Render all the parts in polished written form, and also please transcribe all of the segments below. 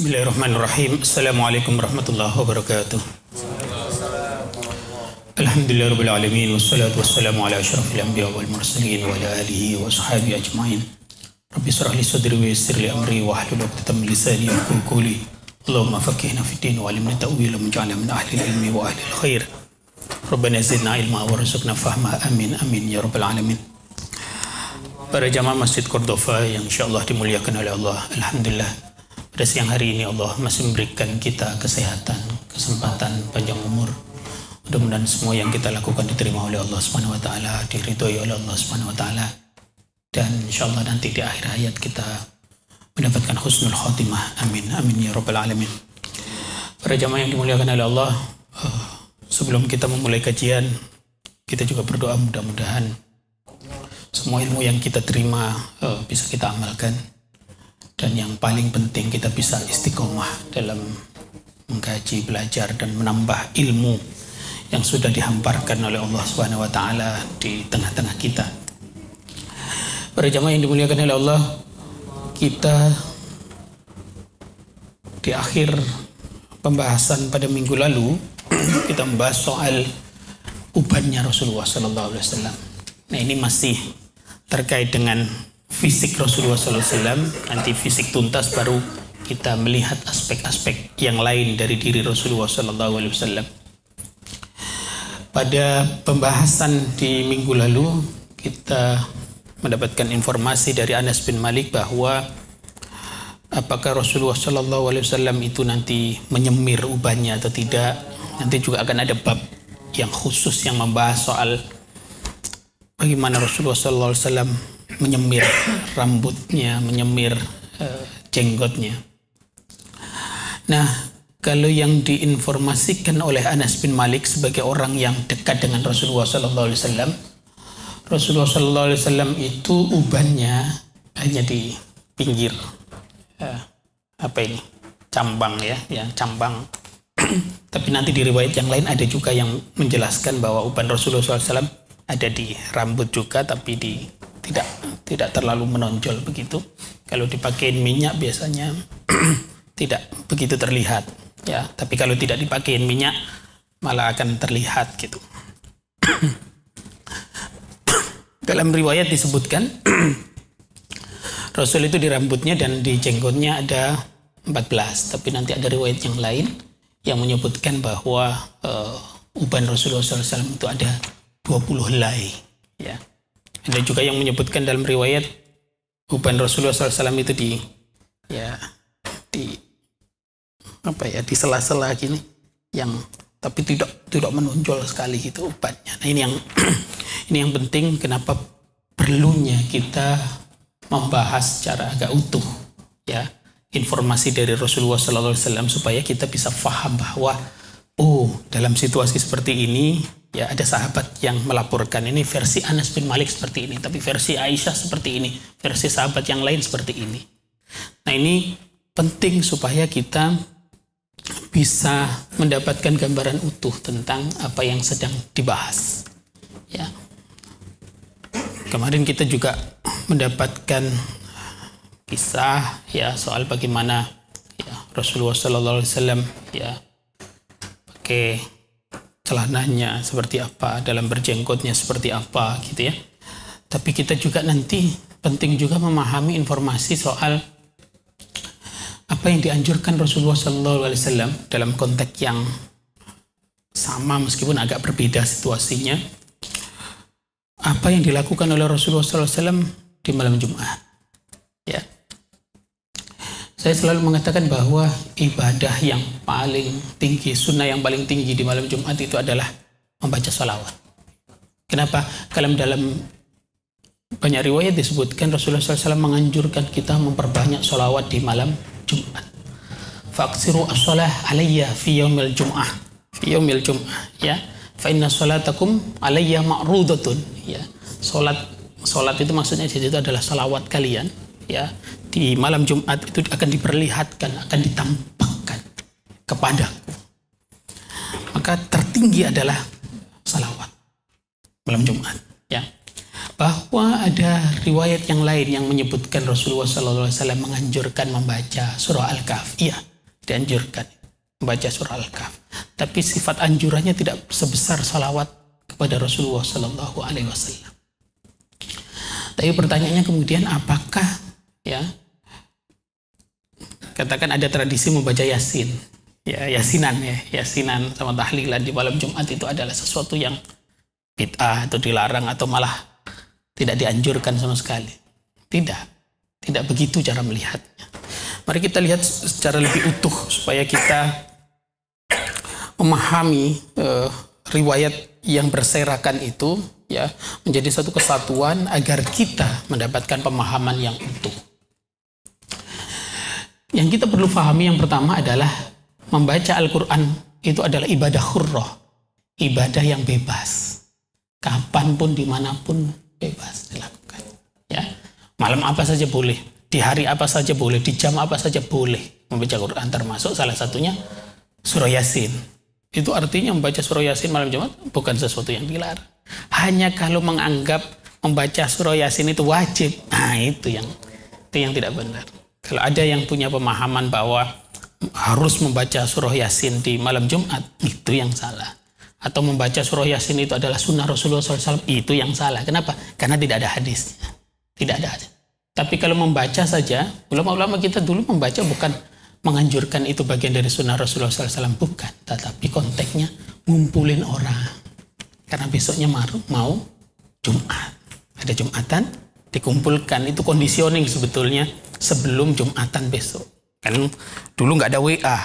Bismillahirrahmanirrahim. Assalamualaikum warahmatullahi wabarakatuh. Alhamdulillahirabbil alamin wassalatu wassalamu ala asyrafil anbiya wal mursalin wa ala alihi wa ashabihi ajmain. Rabbi shrah li sadri wa yassir li amri wa hlul 'uqdatam min lisani yafqahu qawli. Allahumma faqqihna fid din wa 'allimna ta'wila waj'alna min ahli ilmi wa ahli khair. Rabbana zidna ilma warzuqna fahma. Amin amin ya rabbal alamin. Para jamaah Masjid Cordova yang insyaallah dimuliakan oleh Allah, alhamdulillah pada siang hari ini Allah masih memberikan kita kesehatan, kesempatan, panjang umur. Mudah-mudahan semua yang kita lakukan diterima oleh Allah Subhanahu wa taala, diridhoi oleh Allah Subhanahu wa taala. Dan insyaallah nanti di akhir hayat kita mendapatkan husnul khotimah. Amin amin ya rabbal alamin. Para jamaah yang dimuliakan oleh Allah, sebelum kita memulai kajian, kita juga berdoa mudah-mudahan semua ilmu yang kita terima bisa kita amalkan. Dan yang paling penting kita bisa istiqomah dalam mengkaji, belajar, dan menambah ilmu yang sudah dihamparkan oleh Allah Subhanahu wa taala di tengah-tengah kita. Para jamaah yang dimuliakan oleh Allah, kita di akhir pembahasan pada minggu lalu kita membahas soal ubannya Rasulullah sallallahu alaihi wasallam. Nah, ini masih terkait dengan fisik Rasulullah SAW. Nanti fisik tuntas baru kita melihat aspek-aspek yang lain dari diri Rasulullah SAW. Pada pembahasan di minggu lalu kita mendapatkan informasi dari Anas bin Malik bahwa apakah Rasulullah SAW itu nanti menyemir ubannya atau tidak. Nanti juga akan ada bab yang khusus yang membahas soal bagaimana Rasulullah SAW menyemir rambutnya, menyemir jenggotnya. Nah, kalau yang diinformasikan oleh Anas bin Malik sebagai orang yang dekat dengan Rasulullah SAW, Rasulullah SAW itu ubannya hanya di pinggir cambang ya cambang. Tapi nanti di riwayat yang lain ada juga yang menjelaskan bahwa uban Rasulullah SAW ada di rambut juga, tapi tidak terlalu menonjol begitu. Kalau dipakai minyak biasanya tidak begitu terlihat ya, tapi kalau tidak dipakai minyak malah akan terlihat gitu. Dalam riwayat disebutkan Rasul itu di rambutnya dan di jenggotnya ada 14, tapi nanti ada riwayat yang lain yang menyebutkan bahwa uban Rasulullah SAW itu ada 20 helai ya. Ada juga yang menyebutkan dalam riwayat uban Rasulullah SAW itu di sela-sela gini, yang tapi tidak menonjol sekali gitu ubannya. Nah, ini yang penting, kenapa perlunya kita membahas secara agak utuh ya informasi dari Rasulullah SAW supaya kita bisa paham bahwa dalam situasi seperti ini ya ada sahabat yang melaporkan ini versi Anas bin Malik seperti ini, tapi versi Aisyah seperti ini, versi sahabat yang lain seperti ini. Nah, ini penting supaya kita bisa mendapatkan gambaran utuh tentang apa yang sedang dibahas. Ya. Kemarin kita juga mendapatkan kisah ya soal bagaimana ya Rasulullah SAW ya pakai celananya seperti apa, dalam berjenggotnya seperti apa gitu ya. Tapi kita juga nanti penting juga memahami informasi soal apa yang dianjurkan Rasulullah SAW dalam konteks yang sama meskipun agak berbeda situasinya. Apa yang dilakukan oleh Rasulullah SAW di malam Jumat ya. Saya selalu mengatakan bahwa ibadah yang paling tinggi, sunnah yang paling tinggi di malam Jumat itu adalah membaca sholawat. Kenapa? Kalau dalam banyak riwayat disebutkan Rasulullah SAW menganjurkan kita memperbanyak sholawat di malam Jumat. Faksiru as-sholah alayya fi yaumil jum'ah. Fi yaumil jum'ah ya. Fa inna sholatakum alayya ma'rudatun ya. Sholat itu maksudnya di situ adalah sholawat kalian ya. Di malam Jumat itu akan diperlihatkan, akan ditampakkan kepadaku. Maka tertinggi adalah salawat malam Jumat ya. Bahwa ada riwayat yang lain yang menyebutkan Rasulullah SAW menganjurkan membaca surah Al-Kahf. Iya, dianjurkan membaca surah Al-Kahf. Tapi sifat anjurannya tidak sebesar salawat kepada Rasulullah Sallallahu Alaihi Wasallam. Tapi pertanyaannya kemudian, apakah ya katakan ada tradisi membaca Yasin, yasinan sama tahlilan di malam Jumat itu adalah sesuatu yang bid'ah atau dilarang atau malah tidak dianjurkan sama sekali? Tidak begitu cara melihatnya. Mari kita lihat secara lebih utuh supaya kita memahami riwayat yang berserakan itu ya menjadi satu kesatuan agar kita mendapatkan pemahaman yang utuh. Yang kita perlu pahami yang pertama adalah membaca Al-Quran itu adalah ibadah hurrah, ibadah yang bebas, kapanpun dimanapun bebas dilakukan. Ya, malam apa saja boleh, di hari apa saja boleh, di jam apa saja boleh membaca Quran, termasuk salah satunya surah Yasin. Itu artinya membaca surah Yasin malam Jumat bukan sesuatu yang dilarang. Hanya kalau menganggap membaca surah Yasin itu wajib, nah itu yang tidak benar. Kalau ada yang punya pemahaman bahwa harus membaca surah Yasin di malam Jumat, itu yang salah. Atau membaca surah Yasin itu adalah sunnah Rasulullah SAW, itu yang salah. Kenapa? Karena tidak ada hadisnya. Tidak ada hadis. Tapi kalau membaca saja, ulama-ulama kita dulu membaca bukan menganjurkan itu bagian dari sunnah Rasulullah SAW, bukan. Tetapi konteksnya ngumpulin orang. Karena besoknya mau Jumat. Ada Jumatan, dikumpulkan. Itu conditioning sebetulnya sebelum Jumatan besok. Kan dulu nggak ada WA,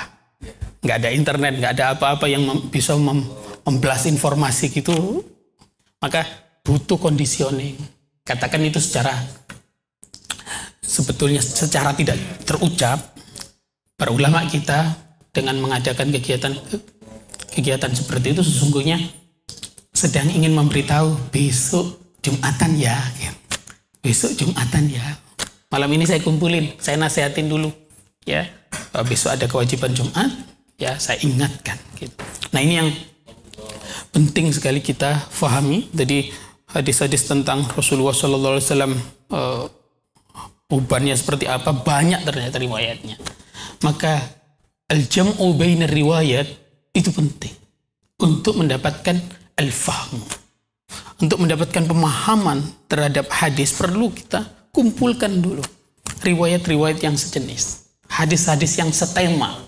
nggak ada internet, nggak ada apa-apa yang bisa membelas informasi gitu. Maka butuh conditioning. Katakan itu sebetulnya secara tidak terucap, para ulama kita dengan mengadakan kegiatan seperti itu sesungguhnya sedang ingin memberitahu besok Jumatan ya, besok Jumatan ya. Malam ini saya kumpulin, saya nasihatin dulu, ya. Besok ada kewajiban Jumat, ya saya ingatkan. Gitu. Nah ini yang penting sekali kita fahami. Jadi hadis-hadis tentang Rasulullah SAW ubannya seperti apa banyak ternyata riwayatnya. Maka al-jam'u bainar riwayat itu penting untuk mendapatkan al-fahmu. Untuk mendapatkan pemahaman terhadap hadis perlu kita kumpulkan dulu riwayat-riwayat yang sejenis, hadis-hadis yang setema.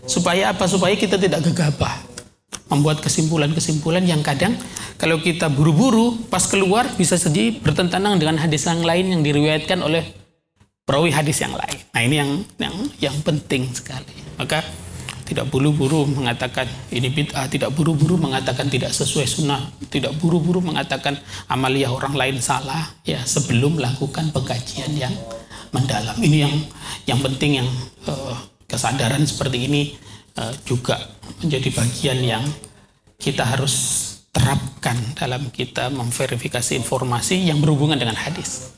Supaya apa? Supaya kita tidak gegabah membuat kesimpulan-kesimpulan yang kadang kalau kita buru-buru pas keluar bisa saja bertentangan dengan hadis yang lain yang diriwayatkan oleh perawi hadis yang lain. Nah ini yang penting sekali. Maka tidak buru-buru mengatakan ini bid'ah, tidak buru-buru mengatakan tidak sesuai sunnah, tidak buru-buru mengatakan amaliyah orang lain salah, ya sebelum melakukan pengkajian yang mendalam. Ini yang penting, yang kesadaran seperti ini juga menjadi bagian yang kita harus terapkan dalam kita memverifikasi informasi yang berhubungan dengan hadis.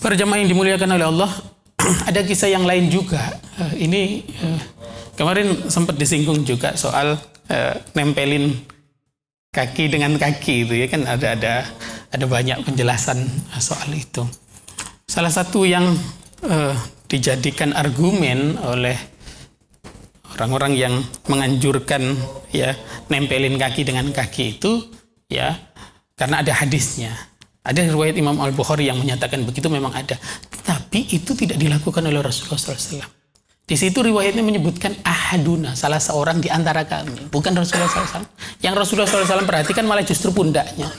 Para jamaah yang dimuliakan oleh Allah, ada kisah yang lain juga. Ini kemarin sempat disinggung juga soal nempelin kaki dengan kaki itu ya kan, ada banyak penjelasan soal itu. Salah satu yang dijadikan argumen oleh orang-orang yang menganjurkan ya nempelin kaki dengan kaki itu ya karena ada hadisnya. Ada riwayat Imam Al-Bukhari yang menyatakan begitu, memang ada. Tapi itu tidak dilakukan oleh Rasulullah SAW. Di situ riwayatnya menyebutkan ahaduna, salah seorang di antara kami. Bukan Rasulullah SAW. Yang Rasulullah SAW perhatikan malah justru pundaknya.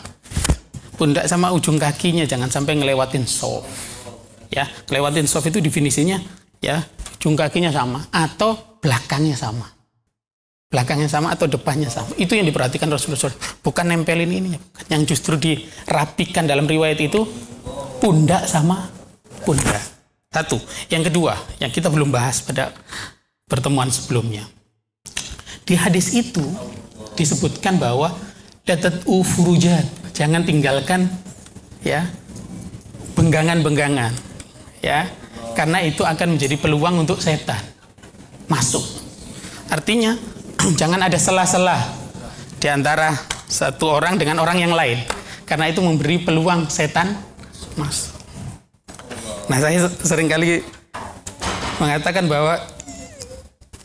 Pundak sama ujung kakinya, jangan sampai ngelewatin sof. Ya, ngelewatin sof itu definisinya ya ujung kakinya sama atau belakangnya sama. Belakangnya sama atau depannya sama. Itu yang diperhatikan Rasulullah SAW. Bukan nempelin ini. Yang justru dirapikan dalam riwayat itu pundak sama pundak. Satu. Yang kedua, yang kita belum bahas pada pertemuan sebelumnya. Di hadis itu disebutkan bahwa datatu furujat. Jangan tinggalkan ya benggangan-benggangan. Ya. Karena itu akan menjadi peluang untuk setan masuk. Artinya jangan ada sela-sela di antara satu orang dengan orang yang lain. Karena itu memberi peluang setan masuk. Nah, saya seringkali mengatakan bahwa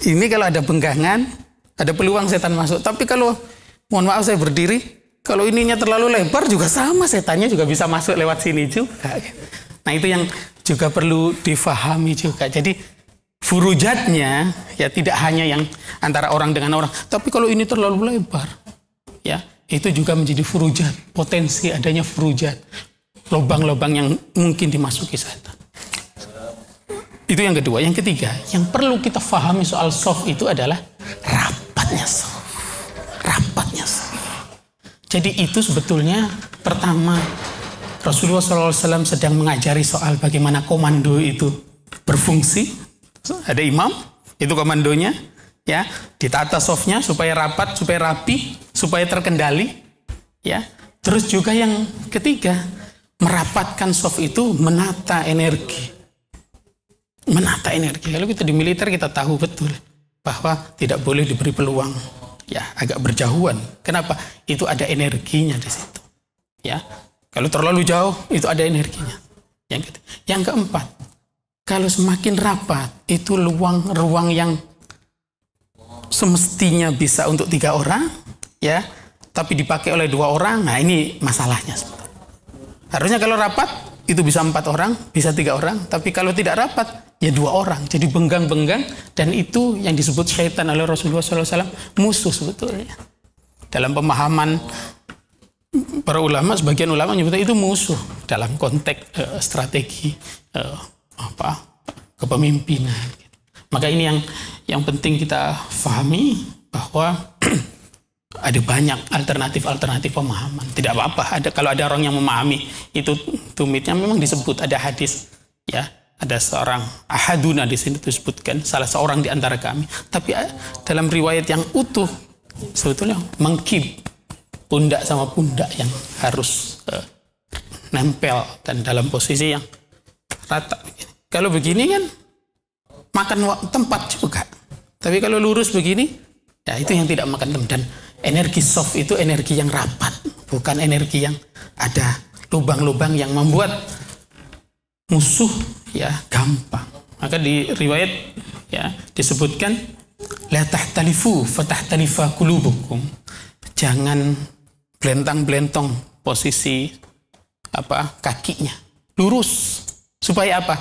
ini kalau ada benggangan, ada peluang setan masuk. Tapi kalau, mohon maaf saya berdiri, kalau ininya terlalu lebar juga sama, setannya juga bisa masuk lewat sini juga. Nah itu yang juga perlu difahami juga. Jadi furujatnya ya tidak hanya yang antara orang dengan orang, tapi kalau ini terlalu lebar, ya itu juga menjadi furujat, potensi adanya furujat, lubang-lubang yang mungkin dimasuki setan. Itu yang kedua. Yang ketiga, yang perlu kita fahami soal soft itu adalah rapatnya soft. Rapatnya soft. Jadi itu sebetulnya pertama Rasulullah SAW sedang mengajari soal bagaimana komando itu berfungsi. Ada imam, itu komandonya, ya ditata softnya supaya rapat, supaya rapi, supaya terkendali, ya. Terus juga yang ketiga, merapatkan soft itu menata energi. Menata energi. Kalau kita di militer kita tahu betul bahwa tidak boleh diberi peluang ya agak berjauhan. Kenapa? Itu ada energinya di situ. Ya. Kalau terlalu jauh itu ada energinya. Yang keempat, kalau semakin rapat itu ruang yang semestinya bisa untuk 3 orang, ya, tapi dipakai oleh 2 orang. Nah, ini masalahnya. Harusnya kalau rapat itu bisa 4 orang, bisa 3 orang, tapi kalau tidak rapat ya 2 orang, jadi benggang-benggang, dan itu yang disebut syaitan oleh Rasulullah SAW musuh sebetulnya. Dalam pemahaman para ulama, sebagian ulama menyebutnya itu musuh dalam konteks strategi kepemimpinan. Maka ini yang penting kita pahami bahwa ada banyak alternatif pemahaman. Tidak apa-apa. Kalau ada orang yang memahami itu tumitnya memang disebut ada hadis, ya. Ada seorang ahaduna di sini disebutkan salah seorang di antara kami. Tapi dalam riwayat yang utuh sebetulnya mengkib pundak sama pundak yang harus nempel dan dalam posisi yang rata. Kalau begini kan makan tempat juga. Tapi kalau lurus begini, ya itu yang tidak makan tempat. Dan energi soft itu energi yang rapat, bukan energi yang ada lubang-lubang yang membuat musuh ya gampang. Maka di riwayat ya disebutkan la tahtalifu fatahtalifa qulubukum. Jangan belentang-belentong posisi kakinya. Lurus supaya apa?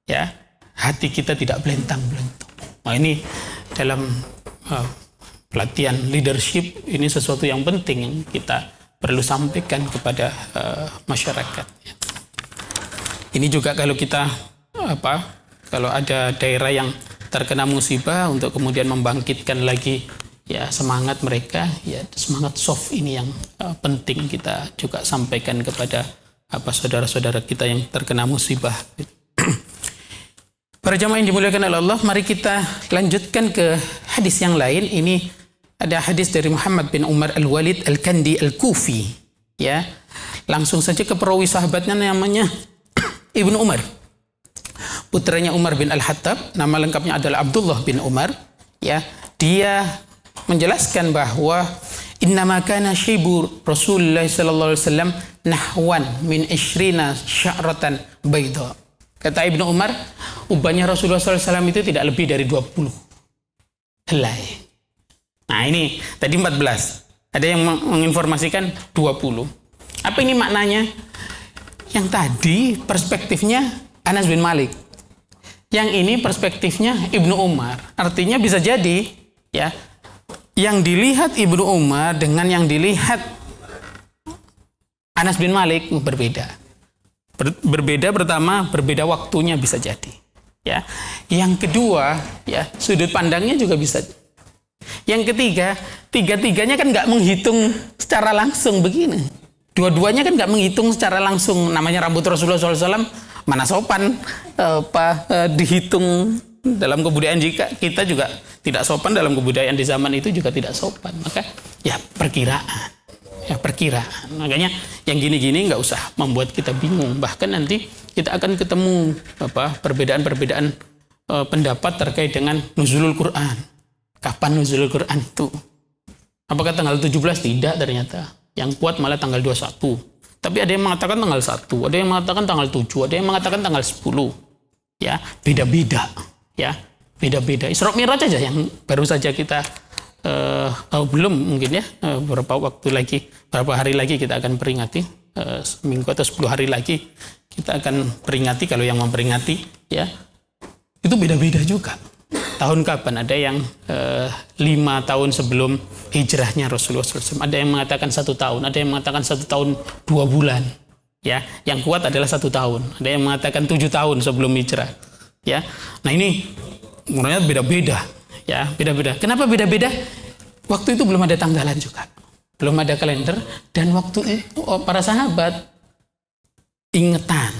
Ya, hati kita tidak belentang-belentong. Nah, ini dalam pelatihan leadership ini sesuatu yang penting yang kita perlu sampaikan kepada masyarakat. Ini juga kalau kita kalau ada daerah yang terkena musibah untuk kemudian membangkitkan lagi ya semangat mereka, ya semangat soft ini yang penting kita juga sampaikan kepada saudara-saudara kita yang terkena musibah. Para jamaah yang dimuliakan oleh Allah, mari kita lanjutkan ke hadis yang lain. Ini ada hadis dari Muhammad bin Umar Al-Walid Al-Kandi Al-Kufi, ya. Langsung saja ke perawi sahabatnya namanya Ibnu Umar. Putranya Umar bin Al-Hattab, nama lengkapnya adalah Abdullah bin Umar, ya. Dia menjelaskan bahwa innama kana syibu Rasulullah sallallahu alaihi wasallam nahwan min 20 sya'ratan bayda. Kata Ibnu Umar, ubahnya Rasulullah SAW itu tidak lebih dari 20 helai. Nah ini tadi 14. Ada yang menginformasikan 20. Apa ini maknanya? Yang tadi perspektifnya Anas bin Malik. Yang ini perspektifnya Ibnu Umar. Artinya bisa jadi ya, yang dilihat Ibnu Umar dengan yang dilihat Anas bin Malik berbeda. Berbeda pertama, berbeda waktunya bisa jadi. Ya. Yang kedua, ya sudut pandangnya juga bisa. Yang ketiga, tiga-tiganya kan nggak menghitung secara langsung begini. Dua-duanya kan nggak menghitung secara langsung. Namanya rambut Rasulullah SAW, mana sopan dihitung dalam kebudayaan. Jika kita juga tidak sopan dalam kebudayaan di zaman itu juga tidak sopan. Maka ya perkiraan. Ya perkiraan. Makanya yang gini-gini nggak usah membuat kita bingung. Bahkan nanti kita akan ketemu perbedaan-perbedaan pendapat terkait dengan nuzulul Quran. Kapan nuzulul Quran itu? Apakah tanggal 17? Tidak ternyata. Yang kuat malah tanggal 21. Tapi ada yang mengatakan tanggal 1, ada yang mengatakan tanggal 7, ada yang mengatakan tanggal 10. Ya, beda-beda. Ya, beda-beda. Isra Mi'raj aja yang baru saja kita belum mungkin ya, beberapa hari lagi kita akan peringati, seminggu atau 10 hari lagi kita akan peringati. Kalau yang memperingati ya itu beda-beda juga. Tahun kapan? Ada yang 5 tahun sebelum hijrahnya Rasulullah SAW. Ada yang mengatakan 1 tahun, ada yang mengatakan 1 tahun 2 bulan. Ya, yang kuat adalah 1 tahun. Ada yang mengatakan 7 tahun sebelum hijrah. Ya, nah ini menurutnya beda-beda. Ya, beda-beda. Kenapa beda-beda? Waktu itu belum ada tanggalan juga, belum ada kalender, dan waktu itu para sahabat ingetan,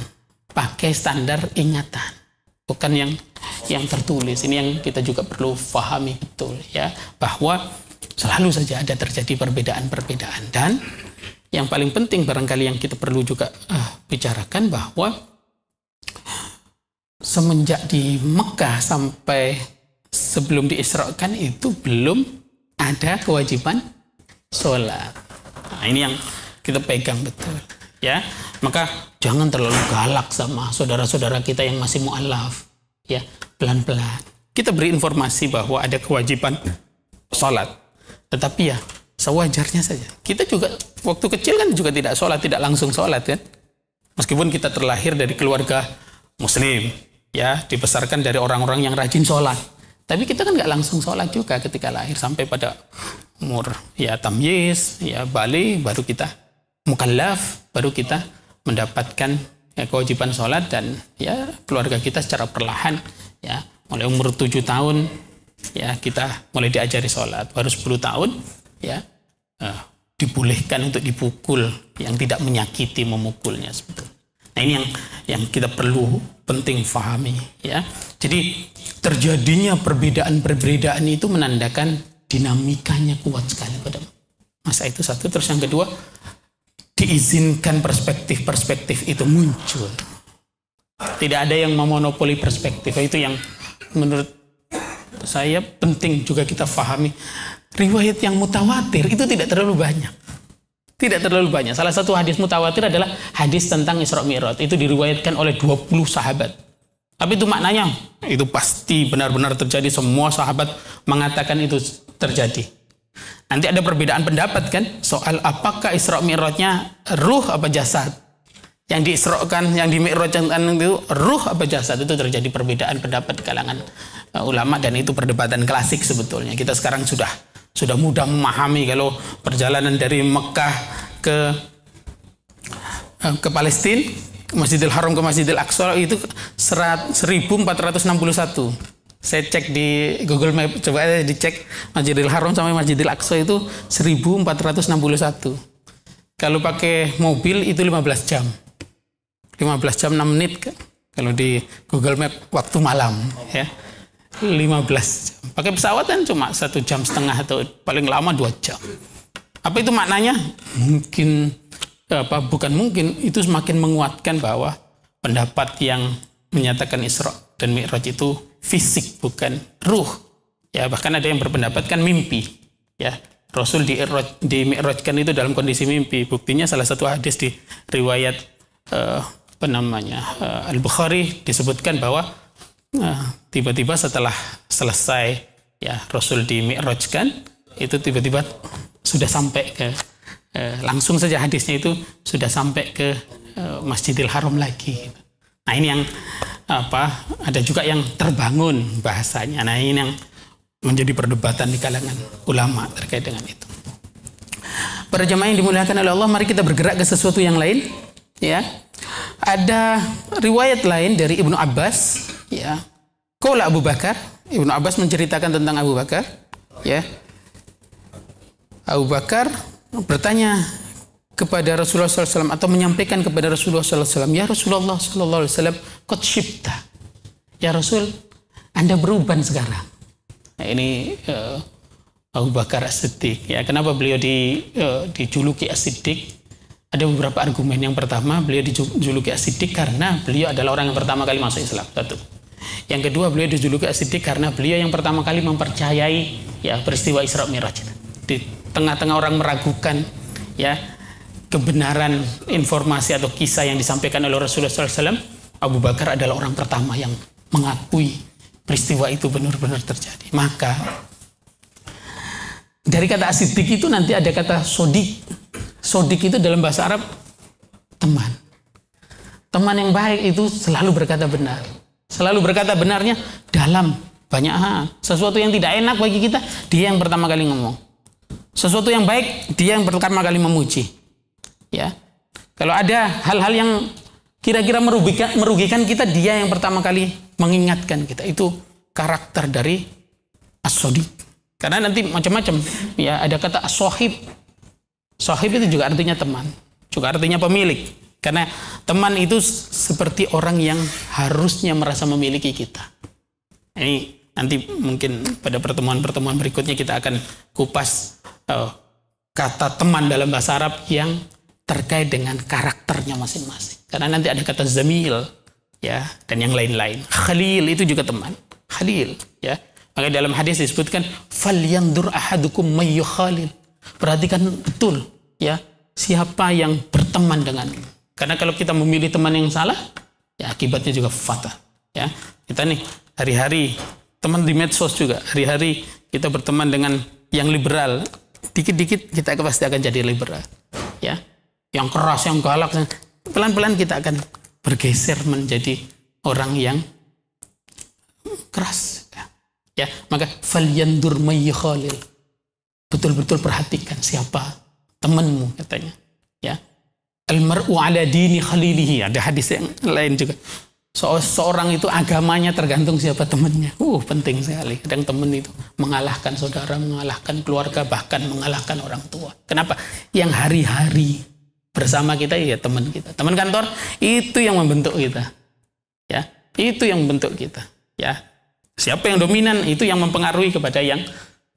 pakai standar ingatan, bukan yang tertulis. Ini yang kita juga perlu pahami betul ya, bahwa selalu saja ada terjadi perbedaan-perbedaan. Dan yang paling penting barangkali yang kita perlu juga bicarakan, bahwa semenjak di Mekah sampai sebelum diisrakan itu belum ada kewajiban sholat. Nah, ini yang kita pegang betul ya. Maka jangan terlalu galak sama saudara-saudara kita yang masih mu'alaf ya. Pelan-pelan kita beri informasi bahwa ada kewajiban sholat, tetapi ya sewajarnya saja. Kita juga waktu kecil kan juga tidak sholat, tidak langsung sholat kan, meskipun kita terlahir dari keluarga muslim ya, dibesarkan dari orang-orang yang rajin sholat, tapi kita kan nggak langsung sholat juga ketika lahir. Sampai pada umur ya tamyiz ya balik, baru kita mukallaf, baru kita mendapatkan ya, kewajiban sholat. Dan ya keluarga kita secara perlahan ya, mulai umur 7 tahun ya kita mulai diajari sholat, baru 10 tahun ya dibolehkan untuk dipukul yang tidak menyakiti memukulnya sebetulnya. Nah ini yang kita perlu penting pahami ya. Jadi terjadinya perbedaan-perbedaan itu menandakan dinamikanya kuat sekali pada masa itu, satu. Terus yang kedua, diizinkan perspektif-perspektif itu muncul. Tidak ada yang memonopoli perspektif. Itu yang menurut saya penting juga kita pahami. Riwayat yang mutawatir itu tidak terlalu banyak. Tidak terlalu banyak. Salah satu hadis mutawatir adalah hadis tentang Isra Mi'raj. Itu diriwayatkan oleh 20 sahabat. Tapi itu maknanya, itu pasti benar-benar terjadi. Semua sahabat mengatakan itu terjadi. Nanti ada perbedaan pendapat kan, soal apakah Isra Mi'rajnya ruh apa jasad. Yang diisrokan, yang dimi'rajkan itu ruh apa jasad. Itu terjadi perbedaan pendapat di kalangan ulama, dan itu perdebatan klasik sebetulnya. Kita sekarang sudah mudah memahami kalau perjalanan dari Mekah ke Palestina, Masjidil Haram ke Masjidil Aqsa itu 1461. Saya cek di Google Map, coba dicek Masjidil Haram sampai Masjidil Aqsa itu 1461. Kalau pakai mobil itu 15 jam. 15 jam 6 menit kan? Kalau di Google Map waktu malam ya. 15 jam. Pakai pesawat kan cuma 1,5 jam atau paling lama 2 jam. Apa itu maknanya? Mungkin bukan mungkin, itu semakin menguatkan bahwa pendapat yang menyatakan Isra dan Mi'raj itu fisik bukan ruh. Ya, bahkan ada yang berpendapat kan mimpi. Ya, Rasul di-mi'rajkan itu dalam kondisi mimpi. Buktinya salah satu hadis di riwayat Al-Bukhari disebutkan bahwa tiba-tiba setelah selesai ya Rasul di-mi'rajkan, itu tiba-tiba sudah sampai ke langsung saja hadisnya itu sudah sampai ke Masjidil Haram lagi. Nah ini yang ada juga yang terbangun bahasanya. Nah ini yang menjadi perdebatan di kalangan ulama terkait dengan itu. Para jemaah yang dimuliakan oleh Allah, mari kita bergerak ke sesuatu yang lain. Ya, ada riwayat lain dari Ibnu Abbas. Ya, qala Abu Bakar. Ibnu Abbas menceritakan tentang Abu Bakar. Ya, Abu Bakar bertanya kepada Rasulullah SAW atau menyampaikan kepada Rasulullah SAW, ya Rasulullah SAW, qad syibta. Ya Rasul, Anda beruban sekarang. Nah, ini Abu Bakar As-Siddiq. Ya, kenapa beliau dijuluki As-Siddiq? Ada beberapa argumen. Yang pertama, beliau dijuluki As-Siddiq karena beliau adalah orang yang pertama kali masuk Islam. Satu. Yang kedua, beliau dijuluki As-Siddiq karena beliau yang pertama kali mempercayai ya peristiwa Isra Mi'raj. Di tengah-tengah orang meragukan ya kebenaran informasi atau kisah yang disampaikan oleh Rasulullah SAW, Abu Bakar adalah orang pertama yang mengakui peristiwa itu benar-benar terjadi. Maka dari kata as-siddiq itu nanti ada kata sodik. Sodik itu dalam bahasa Arab teman. Teman yang baik itu selalu berkata benar. Selalu berkata benarnya dalam banyak hal. Sesuatu yang tidak enak bagi kita, dia yang pertama kali ngomong. Sesuatu yang baik, dia yang pertama kali memuji. Ya. Kalau ada hal-hal yang kira-kira merugikan kita, dia yang pertama kali mengingatkan kita. Itu karakter dari as-sadiq. Karena nanti macam-macam. Ya, ada kata as-sahib. Sahib itu juga artinya teman, juga artinya pemilik. Karena teman itu seperti orang yang harusnya merasa memiliki kita. Ini nanti mungkin pada pertemuan-pertemuan berikutnya kita akan kupas kata teman dalam bahasa Arab yang terkait dengan karakternya masing-masing. Karena nanti ada kata zamil, ya, dan yang lain-lain. Khalil itu juga teman. Khalil, ya. Maka dalam hadis disebutkan falyandur ahadukum may yukhalil. Perhatikan betul, ya, siapa yang berteman denganmu. Karena kalau kita memilih teman yang salah, ya akibatnya juga fatal, ya. Kita nih hari-hari teman di medsos juga, hari-hari kita berteman dengan yang liberal, dikit-dikit kita pasti akan jadi liberal, ya. Yang keras, yang galak, pelan-pelan kita akan bergeser menjadi orang yang keras. Ya, maka falyandur may yukhalil. Betul-betul perhatikan siapa temanmu, katanya. Ya. Al-mar'u ala dini khalilihi. Ada hadis yang lain juga. Seorang itu agamanya tergantung siapa temannya. Penting sekali. Kadang teman itu mengalahkan saudara, mengalahkan keluarga, bahkan mengalahkan orang tua. Kenapa? Yang hari-hari bersama kita, ya teman kita. Teman kantor itu yang membentuk kita. Ya, itu yang membentuk kita. Ya. Siapa yang dominan, itu yang mempengaruhi kepada yang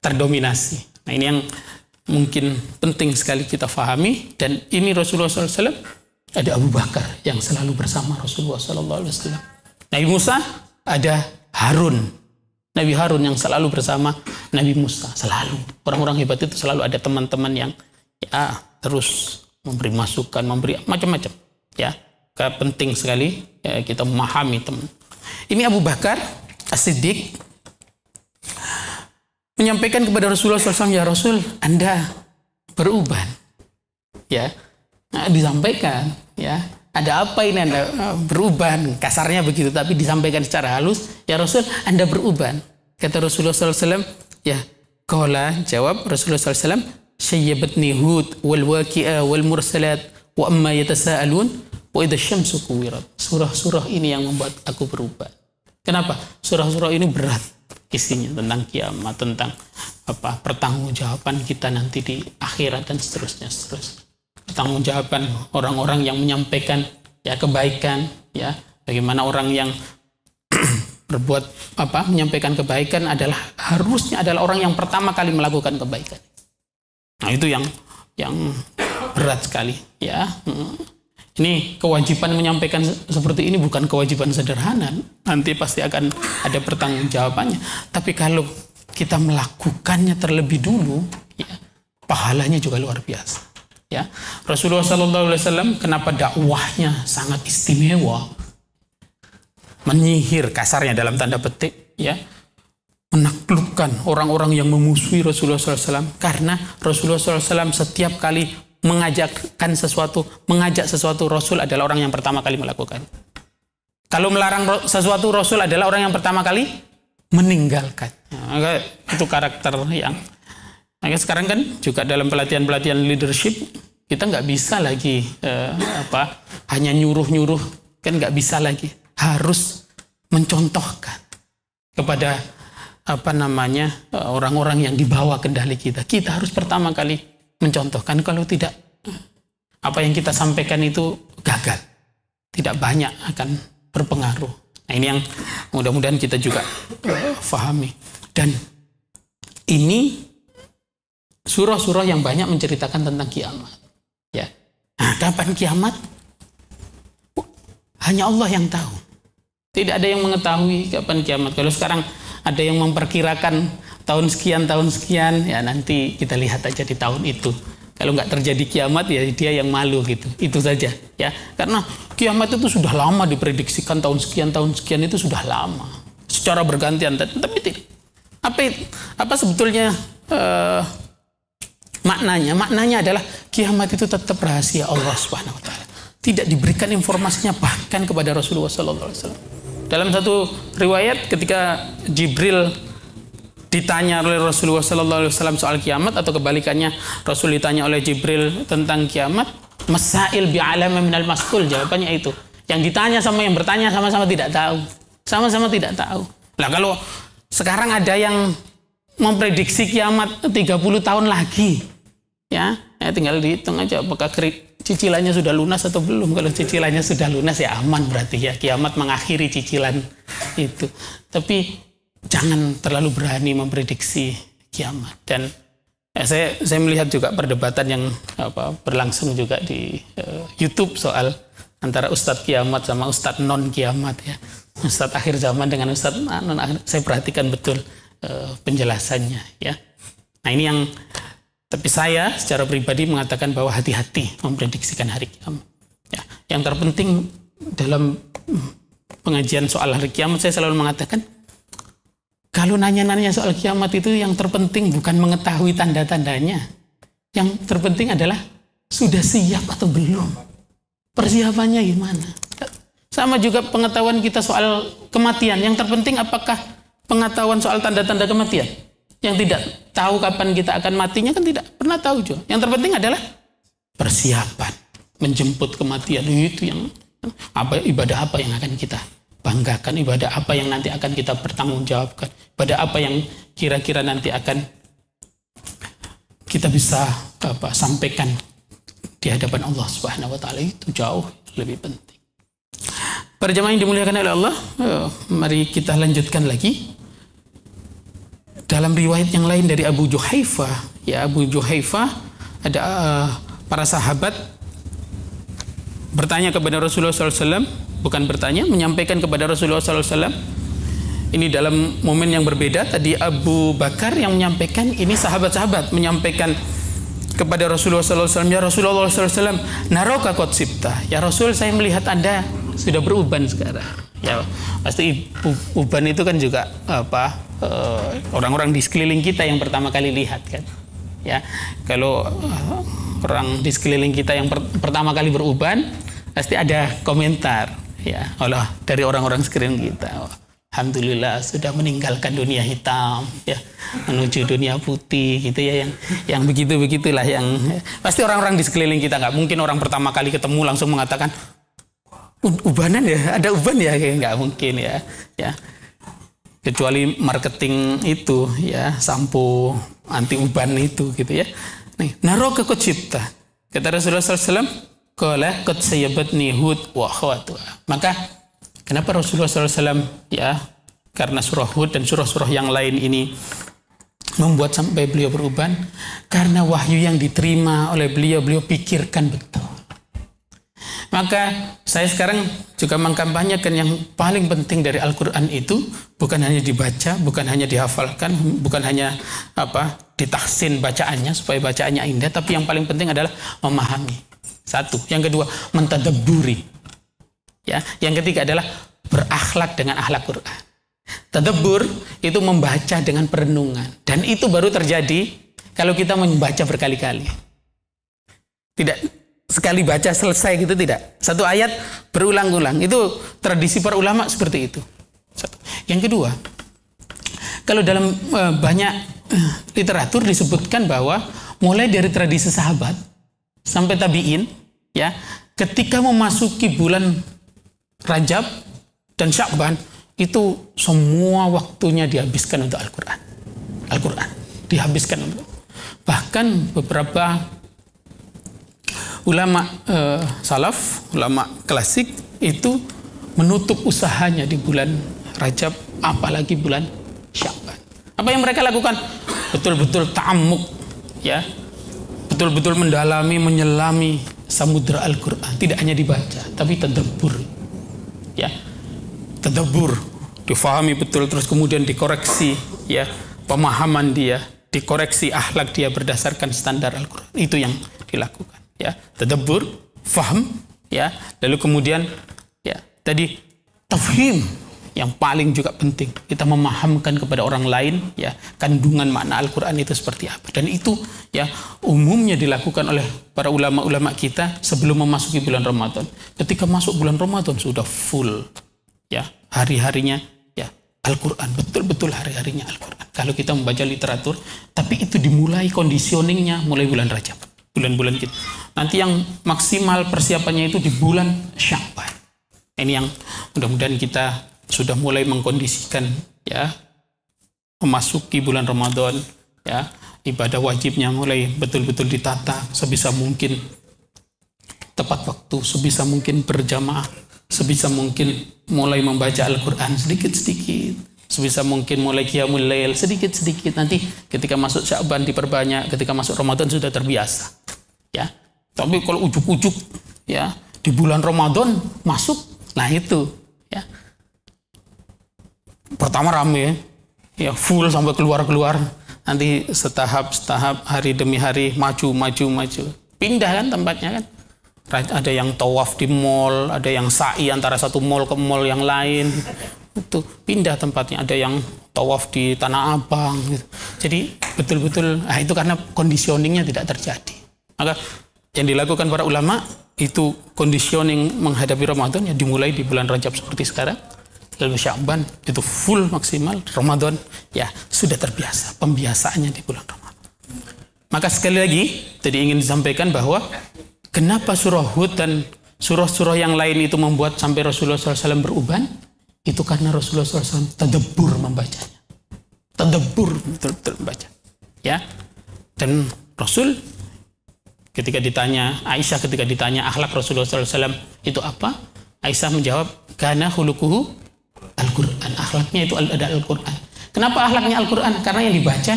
terdominasi. Nah, ini yang mungkin penting sekali kita fahami. Dan ini Rasulullah SAW, ada Abu Bakar yang selalu bersama Rasulullah SAW. Nabi Musa, ada Harun. Nabi Harun yang selalu bersama Nabi Musa. Selalu. Orang-orang hebat itu selalu ada teman-teman yang ya terus memberi masukan, memberi macam-macam. Ya, penting sekali ya, kita memahami teman. Ini Abu Bakar As-Siddiq menyampaikan kepada Rasulullah SAW, ya Rasul, Anda beruban. Ya, nah, disampaikan. Ya, ada apa ini Anda beruban? Kasarnya begitu, tapi disampaikan secara halus. Ya Rasul, Anda beruban. Kata Rasulullah SAW, ya, qala, jawab Rasulullah SAW, syayyabatni Hud wal waqi'a wal mursalat wa amma yatasaalun wa idza syamsu kuwirat. Surah-surah ini yang membuat aku berubah. Kenapa? Surah-surah ini berat isinya, tentang kiamat, tentang apa, pertanggungjawaban kita nanti di akhirat dan seterusnya. Pertanggungjawaban orang-orang yang menyampaikan ya kebaikan, ya, bagaimana orang yang berbuat apa, menyampaikan kebaikan harusnya adalah orang yang pertama kali melakukan kebaikan. Nah, itu yang berat sekali, ya. Ini kewajiban menyampaikan seperti ini bukan kewajiban sederhana. Nanti pasti akan ada pertanggungjawabannya. Tapi kalau kita melakukannya terlebih dulu, ya, pahalanya juga luar biasa. Ya, Rasulullah SAW kenapa dakwahnya sangat istimewa, menyihir kasarnya dalam tanda petik, ya, menaklukkan orang-orang yang memusuhi Rasulullah SAW. Karena Rasulullah SAW setiap kali mengajak sesuatu, Rasul adalah orang yang pertama kali melakukan. Kalau melarang sesuatu, Rasul adalah orang yang pertama kali meninggalkan. Nah, itu karakter yang. Nah, sekarang kan juga dalam pelatihan-pelatihan leadership kita nggak bisa lagi hanya nyuruh-nyuruh, kan nggak bisa lagi. Harus mencontohkan kepada orang-orang yang dibawa kendali kita. Kita harus pertama kali mencontohkan. Kalau tidak, apa yang kita sampaikan itu gagal, tidak banyak akan berpengaruh. Nah, ini yang mudah-mudahan kita juga fahami. Dan ini surah-surah yang banyak menceritakan tentang kiamat. Ya, nah, kapan kiamat? Hanya Allah yang tahu. Tidak ada yang mengetahui kapan kiamat. Kalau sekarang ada yang memperkirakan tahun sekian, ya nanti kita lihat aja di tahun itu. Kalau nggak terjadi kiamat, ya dia yang malu gitu. Itu saja, ya. Karena kiamat itu sudah lama diprediksikan, tahun sekian itu sudah lama. secara bergantian, tapi tidak. Apa sebetulnya maknanya? Maknanya adalah kiamat itu tetap rahasia Allah Subhanahu wa taala. Tidak diberikan informasinya bahkan kepada Rasulullah sallallahu alaihi wasallam. Dalam satu riwayat ketika Jibril ditanya oleh Rasulullah sallallahu alaihi wasallam soal kiamat, atau kebalikannya Rasul ditanya oleh Jibril tentang kiamat, masail bi'alama minal mas'ul, jawabannya itu. Yang ditanya sama yang bertanya sama-sama tidak tahu. Sama-sama tidak tahu. Lah kalau sekarang ada yang memprediksi kiamat 30 tahun lagi, ya tinggal dihitung aja apakah cicilannya sudah lunas atau belum. Kalau cicilannya sudah lunas ya aman, berarti ya kiamat mengakhiri cicilan itu. Tapi jangan terlalu berani memprediksi kiamat. Dan saya melihat juga perdebatan yang berlangsung juga di YouTube soal antara Ustadz kiamat sama Ustadz non kiamat, ya. Ustadz akhir zaman dengan Ustadz non akhir. Saya perhatikan betul penjelasannya, ya. Nah ini yang, tapi saya secara pribadi mengatakan bahwa hati-hati memprediksikan hari kiamat. Ya, yang terpenting dalam pengajian soal hari kiamat, saya selalu mengatakan, kalau nanya-nanya soal kiamat itu yang terpenting bukan mengetahui tanda-tandanya. Yang terpenting adalah sudah siap atau belum. Persiapannya gimana? Sama juga pengetahuan kita soal kematian. Yang terpenting apakah pengetahuan soal tanda-tanda kematian? Yang tidak tahu kapan kita akan matinya kan tidak pernah tahu juga. Yang terpenting adalah persiapan menjemput kematian. Itu yang ibadah apa yang akan kita banggakan, ibadah apa yang nanti akan kita pertanggungjawabkan, ibadah apa yang kira-kira nanti akan kita bisa sampaikan di hadapan Allah Subhanahu wa taala. Itu jauh lebih penting. Para jemaah yang dimuliakan oleh Allah, mari kita lanjutkan lagi. Dalam riwayat yang lain dari Abu Juhaifah, ya, Abu Juhaifah, ada para sahabat bertanya kepada Rasulullah SAW, bukan bertanya, menyampaikan kepada Rasulullah SAW. Ini dalam momen yang berbeda. Tadi Abu Bakar yang menyampaikan, ini sahabat-sahabat menyampaikan kepada Rasulullah SAW, ya Rasulullah SAW, naroka qad sibta. Ya Rasul, saya melihat Anda sudah beruban sekarang. Ya pasti uban itu kan juga orang-orang di sekeliling kita yang pertama kali lihat kan. Ya kalau orang di sekeliling kita yang pertama kali beruban, pasti ada komentar, ya, dari orang-orang sekeliling kita. Alhamdulillah sudah meninggalkan dunia hitam, ya, menuju dunia putih, gitu ya, yang begitu-begitulah, yang pasti orang-orang di sekeliling kita. Nggak mungkin orang pertama kali ketemu langsung mengatakan ubanan ya, ada uban ya, nggak mungkin ya, kecuali marketing itu, ya, sampo anti uban itu, gitu ya. Nih, naroka qad sibta, kata Rasulullah SAW, qala qad sayyabatni Hud wa akhwatuha. Maka kenapa Rasulullah SAW, ya, karena surah Hud dan surah-surah yang lain ini membuat sampai beliau beruban? Karena wahyu yang diterima oleh beliau pikirkan betul. Maka saya sekarang juga mengkampanyekan yang paling penting dari Al-Quran itu bukan hanya dibaca, bukan hanya dihafalkan, bukan hanya ditahsin bacaannya supaya bacaannya indah, tapi yang paling penting adalah memahami. Satu. Yang kedua, mentadabburi. Ya, yang ketiga adalah berakhlak dengan akhlak Quran. Tadabbur itu membaca dengan perenungan, dan itu baru terjadi kalau kita membaca berkali-kali. Tidak sekali baca selesai gitu, tidak. Satu ayat berulang-ulang. Itu tradisi para ulama seperti itu. Satu. Yang kedua, kalau dalam banyak literatur disebutkan bahwa mulai dari tradisi sahabat sampai tabi'in, ya, ketika memasuki bulan Rajab dan Sya'ban, itu semua waktunya dihabiskan untuk Al-Quran. Al-Quran dihabiskan untuk. Bahkan beberapa ulama salaf, ulama klasik itu menutup usahanya di bulan Rajab, apalagi bulan Sya'ban. Apa yang mereka lakukan? Betul-betul ta'ammuk, ya, betul-betul mendalami, menyelami samudra Al-Quran. Tidak hanya dibaca, tapi tadabbur, ya, tadabbur, difahami betul, terus kemudian dikoreksi, ya, pemahaman dia, dikoreksi akhlak dia berdasarkan standar Al-Quran. Itu yang dilakukan. Ya, tadabbur, faham, ya, lalu kemudian, ya, tadi tafhim, yang paling juga penting, kita memahamkan kepada orang lain ya kandungan makna Al-Qur'an itu seperti apa. Dan itu ya umumnya dilakukan oleh para ulama-ulama kita sebelum memasuki bulan Ramadan. Ketika masuk bulan Ramadan sudah full ya hari-harinya ya Al-Qur'an, betul-betul hari-harinya Al-Qur'an. Kalau kita membaca literatur, tapi itu dimulai conditioningnya mulai bulan Rajab, bulan-bulan kita. Nanti yang maksimal persiapannya itu di bulan Sya'ban. Ini yang mudah-mudahan kita sudah mulai mengkondisikan ya memasuki bulan Ramadan ya, ibadah wajibnya mulai betul-betul ditata sebisa mungkin tepat waktu, sebisa mungkin berjamaah, sebisa mungkin mulai membaca Al-Qur'an sedikit-sedikit, sebisa mungkin mulai qiyamul lail sedikit-sedikit. Nanti ketika masuk Sya'ban diperbanyak, ketika masuk Ramadan sudah terbiasa ya. Tapi kalau ujuk-ujuk ya di bulan Ramadan masuk, nah itu ya pertama rame ya full sampai keluar-keluar, nanti setahap-setahap hari demi hari maju, pindah kan tempatnya kan. Ada yang tawaf di mall, ada yang sa'i antara satu mall ke mall yang lain, itu pindah tempatnya, ada yang tawaf di Tanah Abang gitu. Jadi betul-betul itu karena conditioningnya tidak terjadi. Maka yang dilakukan para ulama itu conditioning menghadapi Ramadan ya dimulai di bulan Rajab seperti sekarang, lalu Sya'ban itu full maksimal, Ramadan ya sudah terbiasa, pembiasaannya di bulan Ramadan. Maka sekali lagi tadi ingin disampaikan bahwa kenapa surah Hud dan surah-surah yang lain itu membuat sampai Rasulullah SAW beruban, itu karena Rasulullah SAW tadabbur membacanya, tadabbur betul-betul membaca ya. Dan Rasul ketika ditanya, Aisyah ketika ditanya akhlak Rasulullah SAW itu apa? Aisyah menjawab, karena khuluquhu Al-Quran. Akhlaknya itu ada Al-Quran. Kenapa akhlaknya Al-Quran? Karena yang dibaca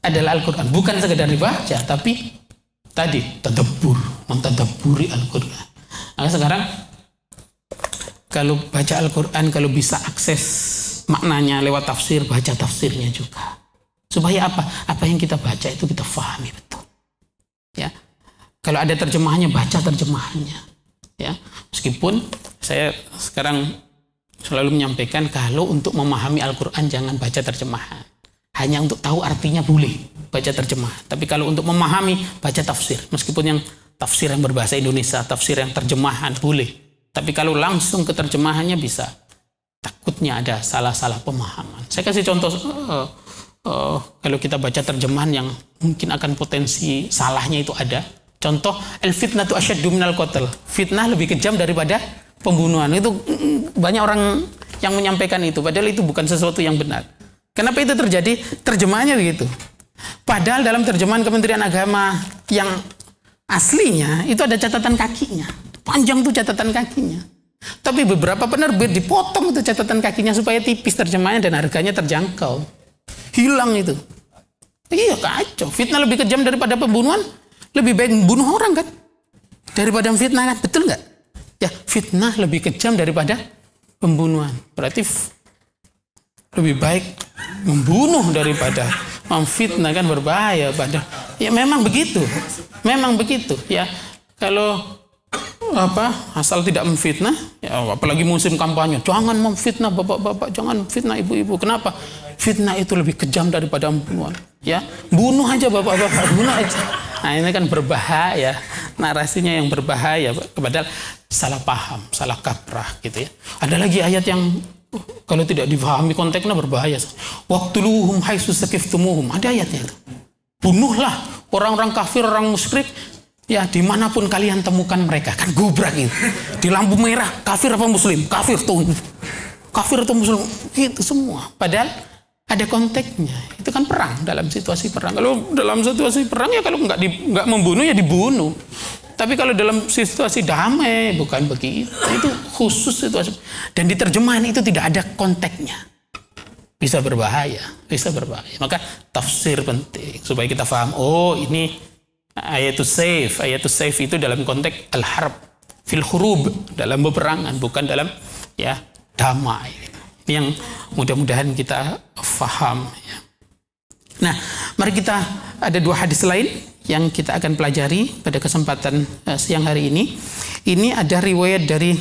adalah Al-Quran. Bukan sekedar dibaca, tapi tadi tadabbur, mentadabburi Al-Quran. Nah sekarang kalau baca Al-Quran, kalau bisa akses maknanya lewat tafsir, baca tafsirnya juga. Supaya apa? Apa yang kita baca itu kita fahami betul. Ya. Kalau ada terjemahannya, baca terjemahannya. Ya, meskipun saya sekarang selalu menyampaikan kalau untuk memahami Al-Quran jangan baca terjemahan. Hanya untuk tahu artinya boleh baca terjemahan. Tapi kalau untuk memahami, baca tafsir. Meskipun yang tafsir yang berbahasa Indonesia, tafsir yang terjemahan boleh. Tapi kalau langsung ke terjemahannya bisa. Takutnya ada salah-salah pemahaman. Saya kasih contoh, kalau kita baca terjemahan yang mungkin akan potensi salahnya itu ada. Contoh, al-fitnatu asyaddu minal qatl. Fitnah lebih kejam daripada pembunuhan. Itu banyak orang yang menyampaikan itu, padahal itu bukan sesuatu yang benar. Kenapa itu terjadi? Terjemahannya begitu. Padahal dalam terjemahan Kementerian Agama yang aslinya itu ada catatan kakinya. Panjang tuh catatan kakinya. Tapi beberapa penerbit dipotong itu catatan kakinya supaya tipis terjemahannya dan harganya terjangkau. Hilang itu. Iya kacau. Fitnah lebih kejam daripada pembunuhan. Lebih baik membunuh orang kan daripada fitnah kan, betul nggak? Ya fitnah lebih kejam daripada pembunuhan. Berarti lebih baik membunuh daripada memfitnah kan, berbahaya pada. Ya memang begitu ya. Kalau asal tidak memfitnah, ya apalagi musim kampanye, jangan memfitnah bapak-bapak, jangan fitnah ibu-ibu. Kenapa? Fitnah itu lebih kejam daripada pembunuhan. Ya, bunuh aja bapak-bapak, bunuh aja. Nah ini kan berbahaya, narasinya yang berbahaya, padahal salah paham, salah kaprah gitu ya. Ada lagi ayat yang kalau tidak dipahami konteksnya berbahaya. Waqtuluhum haitsu saqiftumuhum, ada ayatnya itu. Bunuhlah orang-orang kafir, orang musyrik, ya dimanapun kalian temukan mereka. Kan gubrak gitu. Di lampu merah, kafir apa muslim? Kafir tuh. Kafir atau muslim, gitu semua. Padahal ada konteksnya. Itu kan perang, dalam situasi perang. Kalau dalam situasi perang ya kalau nggak membunuh ya dibunuh. Tapi kalau dalam situasi damai bukan begitu. Itu khusus situasi. Dan di terjemahan itu tidak ada konteksnya. Bisa berbahaya, bisa berbahaya. Maka tafsir penting supaya kita paham. Oh ini ayatul saif itu dalam konteks al-harb fil hurub, dalam peperangan, bukan dalam ya damai. Ini yang mudah-mudahan kita faham ya. Nah, mari kita ada dua hadis lain yang kita akan pelajari pada kesempatan siang hari ini. Ini ada riwayat dari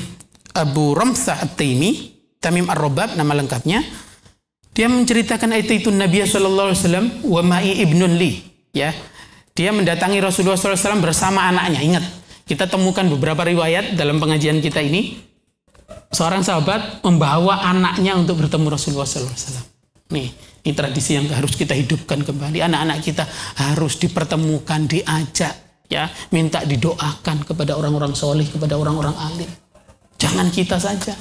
Abu Ramsah At-Taimi Tamim Ar-Rabab nama lengkapnya. Dia menceritakan itu Nabi sallallahu alaihi wasallam wa ma'i ibnun li, ya. Dia mendatangi Rasulullah sallallahu alaihi wasallam bersama anaknya. Ingat, kita temukan beberapa riwayat dalam pengajian kita ini. Seorang sahabat membawa anaknya untuk bertemu Rasulullah sallallahu alaihi wasallam. Nih, ini tradisi yang harus kita hidupkan kembali. Anak-anak kita harus dipertemukan, diajak, ya, minta didoakan kepada orang-orang soleh, kepada orang-orang alim. Jangan kita saja.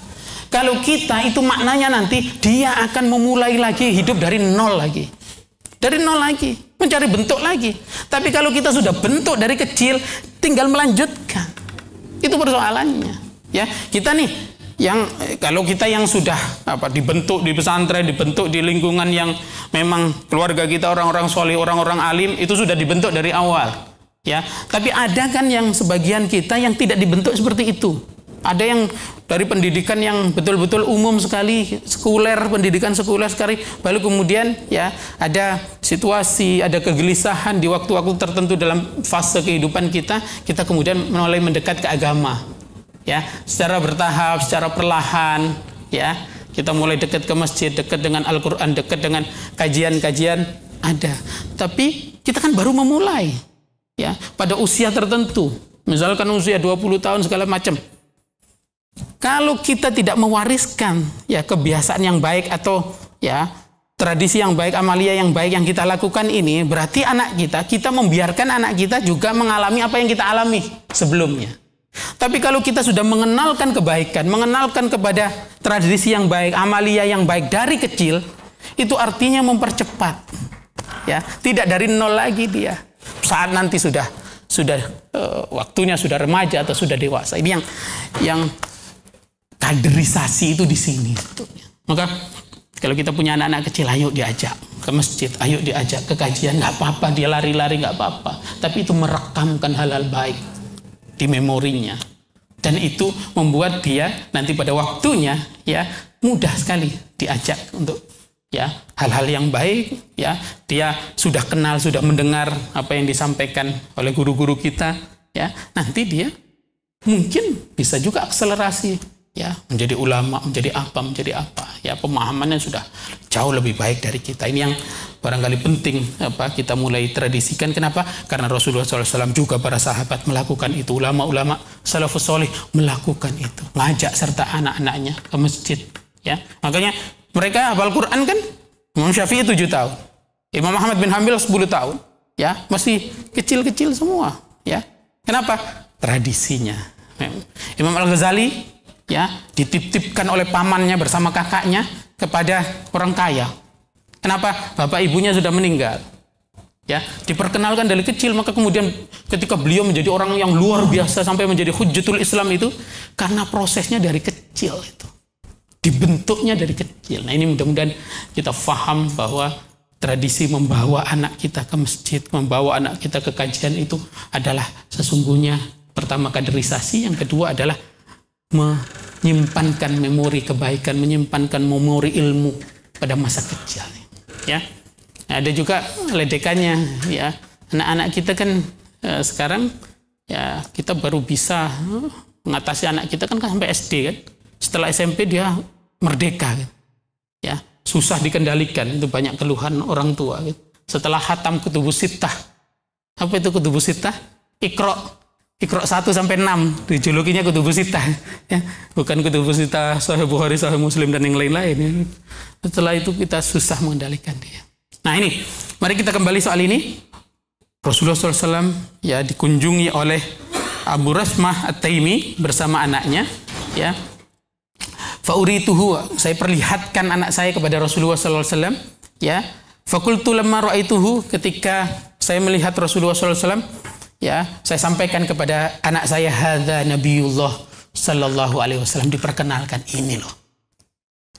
Kalau kita itu maknanya nanti dia akan memulai lagi hidup dari nol lagi. Dari nol lagi. Mencari bentuk lagi. Tapi kalau kita sudah bentuk dari kecil, tinggal melanjutkan. Itu persoalannya. Ya, kita nih kalau kita yang sudah dibentuk di pesantren, dibentuk di lingkungan yang memang keluarga kita orang-orang soleh, orang-orang alim, itu sudah dibentuk dari awal. Ya, tapi ada kan yang sebagian kita yang tidak dibentuk seperti itu. Ada yang dari pendidikan yang betul-betul umum sekali, sekuler, pendidikan sekuler sekali, lalu kemudian ya ada situasi, ada kegelisahan di waktu-waktu tertentu dalam fase kehidupan kita kemudian mulai mendekat ke agama. Ya, secara bertahap, secara perlahan, ya, kita mulai dekat ke masjid, dekat dengan Al-Qur'an, dekat dengan kajian-kajian ada. Tapi kita kan baru memulai. Ya, pada usia tertentu. Misalkan usia 20 tahun segala macam. Kalau kita tidak mewariskan ya kebiasaan yang baik atau ya tradisi yang baik, amalia yang baik yang kita lakukan ini, berarti kita membiarkan anak kita juga mengalami apa yang kita alami sebelumnya. Tapi kalau kita sudah mengenalkan kebaikan, mengenalkan kepada tradisi yang baik, amalia yang baik dari kecil, itu artinya mempercepat. Ya, tidak dari nol lagi dia. Saat nanti sudah waktunya sudah remaja atau sudah dewasa. Ini yang kaderisasi itu di sini. Maka kalau kita punya anak-anak kecil, ayo diajak ke masjid, ayo diajak ke kajian, nggak apa-apa, dia lari-lari nggak apa-apa. Tapi itu merekamkan hal-hal baik di memorinya, dan itu membuat dia nanti pada waktunya ya mudah sekali diajak untuk ya hal-hal yang baik. Ya, dia sudah kenal, sudah mendengar apa yang disampaikan oleh guru-guru kita. Ya, nanti dia mungkin bisa juga akselerasi. Ya, menjadi ulama, menjadi apa, ya pemahamannya sudah jauh lebih baik dari kita. Ini yang barangkali penting kita mulai tradisikan. Kenapa? Karena Rasulullah SAW juga para sahabat melakukan itu, ulama-ulama salafus soleh melakukan itu, ngajak serta anak-anaknya ke masjid. Ya, makanya mereka hafal Quran kan, Imam Syafi'i 7 tahun, Imam Ahmad bin Hanbal 10 tahun, ya masih kecil-kecil semua. Ya, kenapa? Tradisinya. Imam Al-Ghazali ya dititipkan oleh pamannya bersama kakaknya kepada orang kaya. Kenapa? Bapak ibunya sudah meninggal. Ya, diperkenalkan dari kecil, maka kemudian ketika beliau menjadi orang yang luar biasa sampai menjadi hujjatul Islam itu karena prosesnya dari kecil itu. Dibentuknya dari kecil. Nah, ini mudah-mudahan kita faham bahwa tradisi membawa anak kita ke masjid, membawa anak kita ke kajian itu adalah sesungguhnya pertama kaderisasi, yang kedua adalah menyimpankan memori kebaikan, menyimpankan memori ilmu pada masa kecil. Ya, ada juga ledekannya. Ya, anak-anak kita kan sekarang ya kita baru bisa mengatasi anak kita kan sampai SD kan. Setelah SMP dia merdeka kan. Ya, susah dikendalikan, itu banyak keluhan orang tua kan. Setelah khatam kutubus sittah. Apa itu kutubus sittah? Iqra 1 sampai 6 dijulukinya kutubus sittah, ya, bukan kutubus sittah Sahih Bukhari, Sahih Muslim dan yang lain-lain. Ya. Setelah itu kita susah mengendalikan dia. Nah ini, mari kita kembali soal ini. Rasulullah SAW ya dikunjungi oleh Abu Rasmah At-Taimi bersama anaknya. Ya, faurituhu, saya perlihatkan anak saya kepada Rasulullah SAW. Ya, fakultu lamma ra'aituhu, ketika saya melihat Rasulullah SAW. Ya, saya sampaikan kepada anak saya, hadza Nabiullah sallallahu alaihi wasallam, diperkenalkan ini loh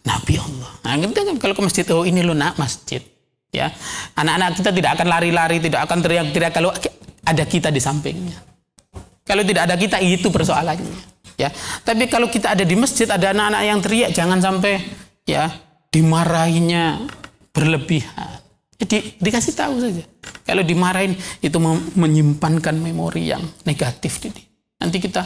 Nabi Allah. Nah, kita kalau ke masjid, oh ini loh nak masjid. Ya, anak-anak kita tidak akan lari-lari, tidak akan teriak-teriak kalau ada kita di sampingnya. Kalau tidak ada kita, itu persoalannya. Ya, tapi kalau kita ada di masjid, ada anak-anak yang teriak, jangan sampai ya dimarahinya berlebihan. Dikasih tahu saja. Kalau dimarahin itu menyimpankan memori yang negatif. Nanti kita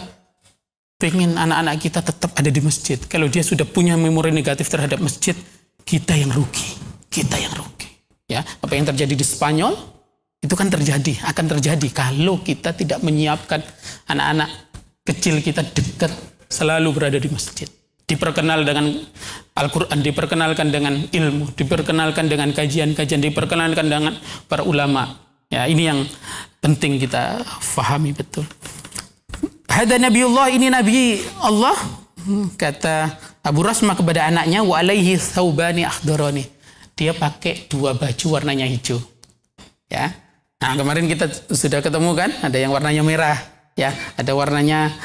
pengen anak-anak kita tetap ada di masjid. Kalau dia sudah punya memori negatif terhadap masjid, kita yang rugi. Kita yang rugi. Ya, apa yang terjadi di Spanyol itu kan akan terjadi kalau kita tidak menyiapkan anak-anak kecil kita dekat, selalu berada di masjid. Diperkenal dengan Al-Quran, diperkenalkan dengan ilmu, diperkenalkan dengan kajian-kajian, diperkenalkan dengan para ulama. Ya, ini yang penting kita fahami betul. Hada Nabiullah, ini Nabi Allah, kata Abu Rasma kepada anaknya, wa alaihi thawbani akhdarani. Dia pakai 2 baju warnanya hijau. Ya. Nah, kemarin kita sudah ketemu kan, ada yang warnanya merah, ya, ada warnanya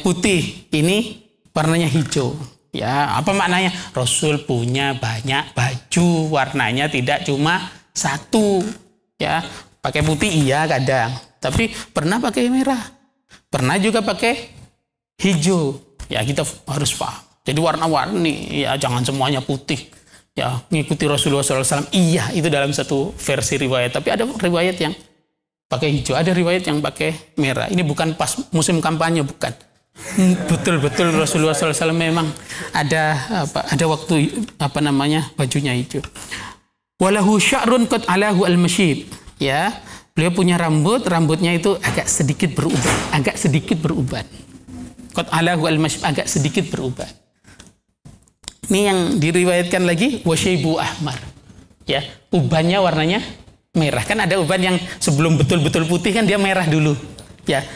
putih. Ini warnanya hijau. Ya, apa maknanya? Rasul punya banyak baju, warnanya tidak cuma 1. Ya, pakai putih iya kadang, tapi pernah pakai merah. Pernah juga pakai hijau. Ya, kita harus paham. Jadi warna-warni, ya jangan semuanya putih. Ya, mengikuti Rasulullah SAW. Iya, itu dalam satu versi riwayat. Tapi ada riwayat yang pakai hijau, ada riwayat yang pakai merah. Ini bukan pas musim kampanye, bukan. Betul-betul Rasulullah SAW memang ada waktu bajunya hijau. Walahu sya'run qad alahu al-masyib. Ya, beliau punya rambutnya itu agak sedikit beruban. Qad alahu al-masyib, agak sedikit beruban. Ini yang diriwayatkan lagi wasyaibu ahmar. Ya, ubannya warnanya merah. Kan ada uban yang sebelum betul-betul putih kan dia merah dulu. Ya,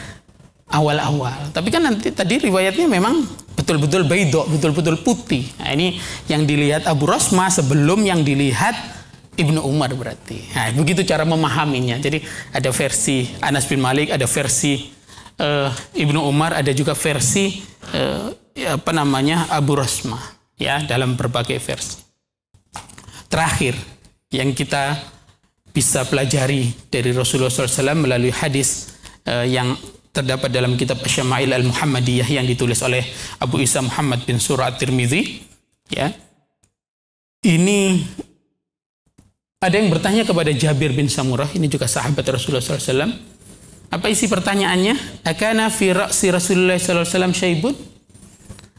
awal-awal. Tapi kan nanti tadi riwayatnya memang betul-betul baydho, betul-betul putih. Nah, ini yang dilihat Abu Rasma sebelum yang dilihat Ibnu Umar berarti. Nah, begitu cara memahaminya. Jadi ada versi Anas bin Malik, ada versi Ibnu Umar, ada juga versi Abu Rasma. Ya, dalam berbagai versi. Terakhir yang kita bisa pelajari dari Rasulullah SAW melalui hadis yang terdapat dalam kitab Syama'il Al-Muhammadiyah yang ditulis oleh Abu Isa Muhammad bin Surah At-Tirmidzi. Ya, ini ada yang bertanya kepada Jabir bin Samurah, ini juga sahabat Rasulullah SAW. Apa isi pertanyaannya? Akana fi ra'si Rasulullah SAW syaibun?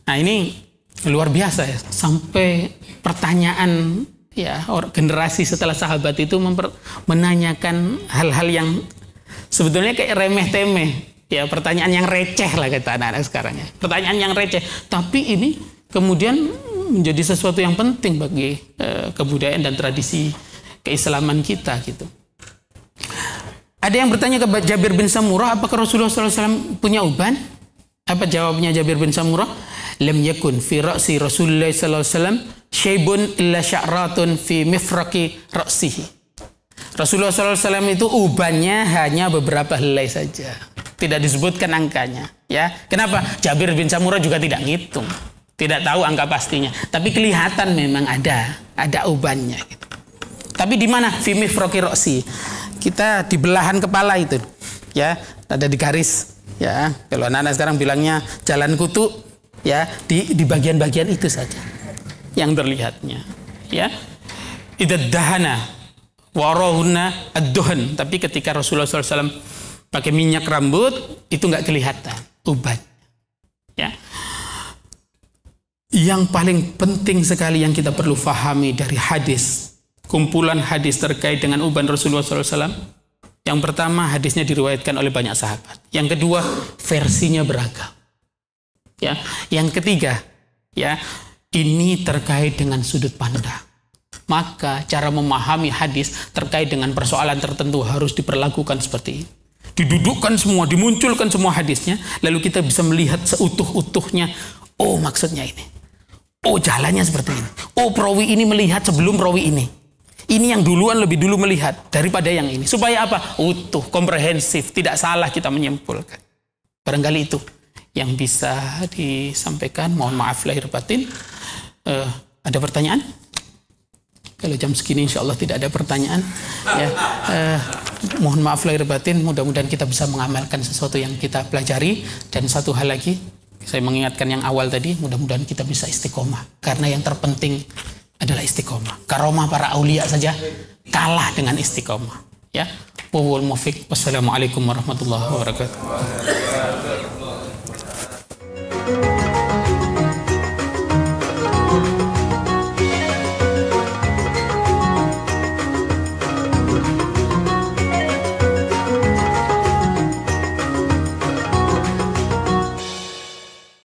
Nah, ini luar biasa ya, sampai pertanyaan ya generasi setelah sahabat itu menanyakan hal-hal yang sebetulnya kayak remeh-temeh, ya pertanyaan yang receh lah kata anak-anak sekarang ya, pertanyaan yang receh, tapi ini kemudian menjadi sesuatu yang penting bagi kebudayaan dan tradisi keislaman kita gitu. Ada yang bertanya kepada Jabir bin Samurah, apakah Rasulullah SAW punya uban? Apa jawabnya Jabir bin Samurah? Lam yakun fi ra'si Rasulullah sallallahu alaihi wasallam syaibun illa sya'ratun fi mifraqi ra'sihi. Rasulullah sallallahu alaihi wasallam itu ubannya hanya beberapa helai saja. Tidak disebutkan angkanya, ya. Kenapa? Jabir bin Samurah juga tidak ngitung. Tidak tahu angka pastinya, tapi kelihatan memang ada ubannya gitu. Tapi di mana? Fi mifraqi ra'si. Kita di belahan kepala itu, ya, ada di garis, ya. Kalau anak-anak sekarang bilangnya jalan kutu, ya, di bagian-bagian itu saja yang terlihatnya, ya. Idad dahana warahuna ad-duhan. Tapi ketika Rasulullah SAW pakai minyak rambut itu nggak kelihatan uban, ya. Yang paling penting sekali yang kita perlu fahami dari hadis, kumpulan hadis terkait dengan uban Rasulullah SAW. Yang pertama, hadisnya diriwayatkan oleh banyak sahabat. Yang kedua, versinya beragam. Ya, yang ketiga, ya, ini terkait dengan sudut pandang. Maka cara memahami hadis terkait dengan persoalan tertentu harus diperlakukan seperti ini. Didudukkan semua, dimunculkan semua hadisnya, lalu kita bisa melihat seutuh-utuhnya. Oh, maksudnya ini. Oh, jalannya seperti ini. Oh, perawi ini melihat sebelum perawi ini. Ini yang duluan lebih dulu melihat daripada yang ini. Supaya apa? Utuh, komprehensif, tidak salah kita menyimpulkan. Barangkali itu yang bisa disampaikan. Mohon maaf lahir batin. Ada pertanyaan? Kalau jam segini insya Allah tidak ada pertanyaan. Ya, mohon maaf lahir batin. Mudah-mudahan kita bisa mengamalkan sesuatu yang kita pelajari. Dan satu hal lagi, saya mengingatkan yang awal tadi, mudah-mudahan kita bisa istiqomah. Karena yang terpenting adalah istiqomah. Karomah para aulia saja kalah dengan istiqomah. Ya, wal muwaffiq. Wassalamualaikum warahmatullahi wabarakatuh.